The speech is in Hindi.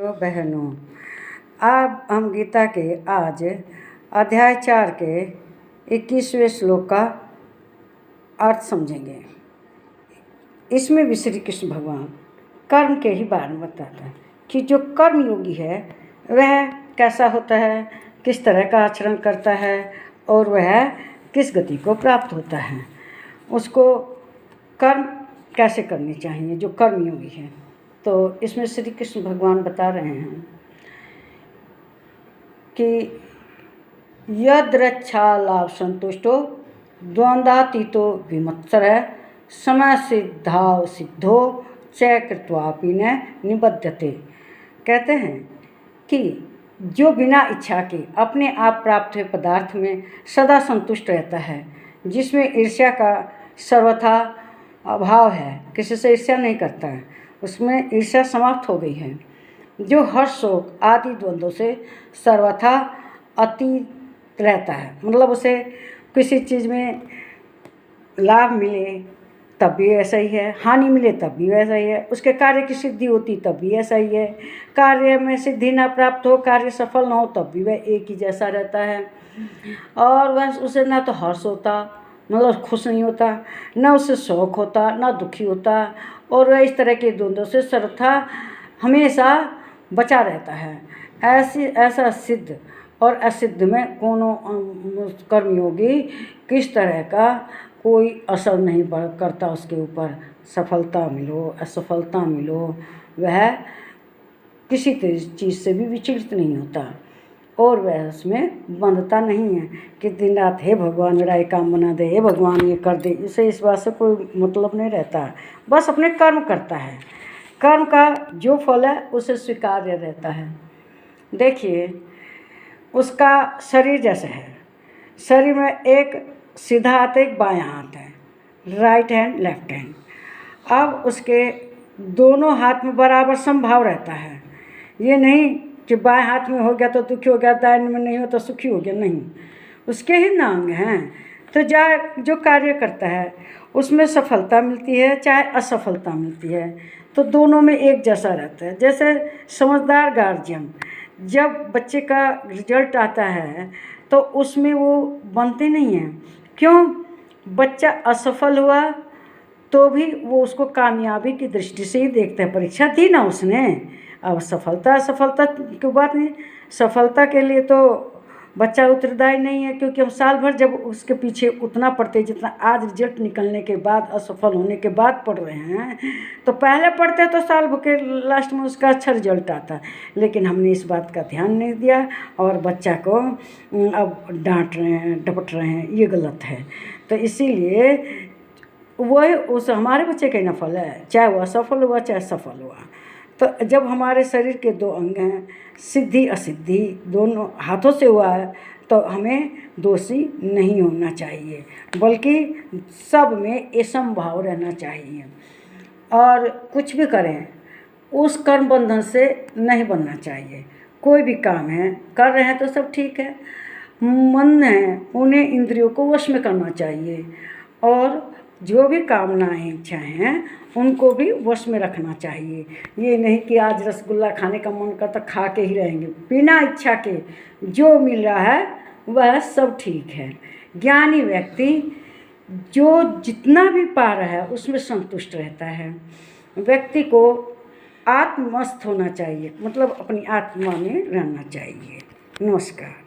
भाइयों बहनों, अब हम गीता के आज अध्याय 4 के 21वें श्लोक का अर्थ समझेंगे। इसमें भी श्री कृष्ण भगवान कर्म के ही बारे में बताता है कि जो कर्म योगी है वह कैसा होता है, किस तरह का आचरण करता है और वह किस गति को प्राप्त होता है, उसको कर्म कैसे करनी चाहिए जो कर्म योगी है। तो इसमें श्री कृष्ण भगवान बता रहे हैं कि यद्रच्छा लाभ संतुष्टो द्वंद्वातीतो विमत्सरः समय सिद्धाव सिद्धो च कृत्वापि न निबध्यते। कहते हैं कि जो बिना इच्छा के अपने आप प्राप्त हुए पदार्थ में सदा संतुष्ट रहता है, जिसमें ईर्ष्या का सर्वथा अभाव है, किसी से ईर्ष्या नहीं करता है, उसमें ईर्ष्या समाप्त हो गई है, जो हर्ष शोक आदि द्वंद्वों से सर्वथा अतीत रहता है, मतलब उसे किसी चीज़ में लाभ मिले तब भी ऐसा ही है, हानि मिले तब भी वैसा ही है, उसके कार्य की सिद्धि होती तब भी ऐसा ही है, कार्य में सिद्धि ना प्राप्त हो, कार्य सफल ना हो तब भी वह एक ही जैसा रहता है। और वह उसे ना तो हर्ष होता, मतलब खुश नहीं होता, ना उसे शौक होता, ना दुखी होता, और वह इस तरह के द्वंद्वों से सर्वथा हमेशा बचा रहता है। ऐसा सिद्ध और असिद्ध में कोनो कर्मयोगी किस तरह का कोई असर नहीं करता उसके ऊपर, सफलता मिलो असफलता मिलो, वह किसी चीज़ से भी विचलित नहीं होता और वह उसमें बंधता नहीं है कि दिन रात हे भगवान मेरा ये काम बना दे, हे भगवान ये कर दे। इसे इस बात से कोई मतलब नहीं रहता, बस अपने कर्म करता है, कर्म का जो फल है उसे स्वीकार्य रहता है। देखिए उसका शरीर जैसे है, शरीर में एक सीधा हाथ एक बायां हाथ है, राइट हैंड लेफ्ट हैंड। अब उसके दोनों हाथ में बराबर समभाव रहता है, ये नहीं कि बाएं हाथ में हो गया तो दुखी हो गया, दाहिने में नहीं हो तो सुखी हो गया, नहीं, उसके ही नांग हैं। तो जो कार्य करता है उसमें सफलता मिलती है चाहे असफलता मिलती है, तो दोनों में एक जैसा रहता है। जैसे समझदार गार्जियन जब बच्चे का रिजल्ट आता है तो उसमें वो बनते नहीं हैं, क्यों? बच्चा असफल हुआ तो भी वो उसको कामयाबी की दृष्टि से ही देखता है, परीक्षा दी ना उसने, अब सफलता असफलता की बात नहीं, सफलता के लिए तो बच्चा उत्तरदायी नहीं है, क्योंकि हम साल भर जब उसके पीछे उतना पढ़ते जितना आज रिजल्ट निकलने के बाद असफल होने के बाद पढ़ रहे हैं, तो पहले पढ़ते तो साल भर के लास्ट में उसका अच्छा रिजल्ट आता, लेकिन हमने इस बात का ध्यान नहीं दिया और बच्चा को अब डांट रहे हैं डपट रहे हैं, ये गलत है। तो इसीलिए वही उस हमारे बच्चे का ही नफल है, चाहे वह असफल हुआ चाहे सफल हुआ। तो जब हमारे शरीर के दो अंग हैं, सिद्धि असिद्धि दोनों हाथों से हुआ है, तो हमें दोषी नहीं होना चाहिए, बल्कि सब में असमभाव रहना चाहिए। और कुछ भी करें उस कर्म बंधन से नहीं बनना चाहिए। कोई भी काम है कर रहे हैं तो सब ठीक है, मन है उन्हें इंद्रियों को वश में करना चाहिए, और जो भी कामनाएं इच्छाएं हैं उनको भी वश में रखना चाहिए। ये नहीं कि आज रसगुल्ला खाने का मन करता खा के ही रहेंगे, बिना इच्छा के जो मिल रहा है वह सब ठीक है। ज्ञानी व्यक्ति जो जितना भी पा रहा है उसमें संतुष्ट रहता है। व्यक्ति को आत्मस्थ होना चाहिए, मतलब अपनी आत्मा में रहना चाहिए। नमस्कार।